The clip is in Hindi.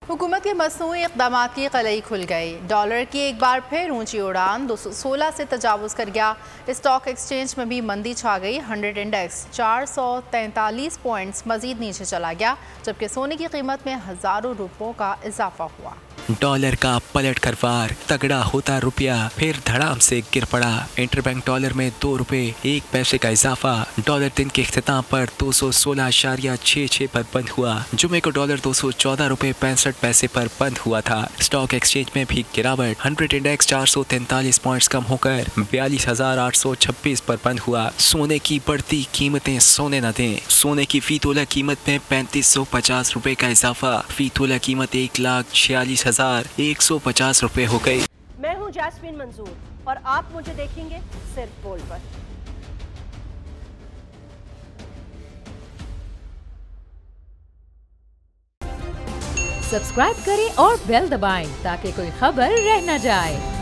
हुकूमत के मसनूई इक़दामात की कलई खुल गई। डॉलर की एक बार फिर ऊंची उड़ान 216 से तजावुज़ कर गया। स्टॉक एक्सचेंज में भी मंदी छा गई। 100 इंडेक्स 443 पॉइंट्स मजीद नीचे चला गया, जबकि सोने की कीमत में हज़ारों रुपयों का इजाफा हुआ। डॉलर का पलट कर वार, तगड़ा होता रुपया फिर धड़ाम से गिर पड़ा। इंटरबैंक डॉलर में 2 रुपए 1 पैसे का इजाफा। डॉलर दिन के इख्तिताम पर 216.66 पर बंद हुआ। जुमे को डॉलर 214 रुपए 65 पैसे पर बंद हुआ था। स्टॉक एक्सचेंज में भी गिरावट। 100 इंडेक्स 443 पॉइंट्स कम होकर 42,826 पर बंद हुआ। सोने की बढ़ती कीमतें सोने न दें। सोने की फी तोला कीमत में 3550 रुपए का इजाफा। फी तोला कीमत 1,46,150 रुपए हो गई। मैं हूं जैस्मीन मंजूर और आप मुझे देखेंगे सिर्फ बोल पर। सब्सक्राइब करें और बेल दबाएं ताकि कोई खबर रह न जाए।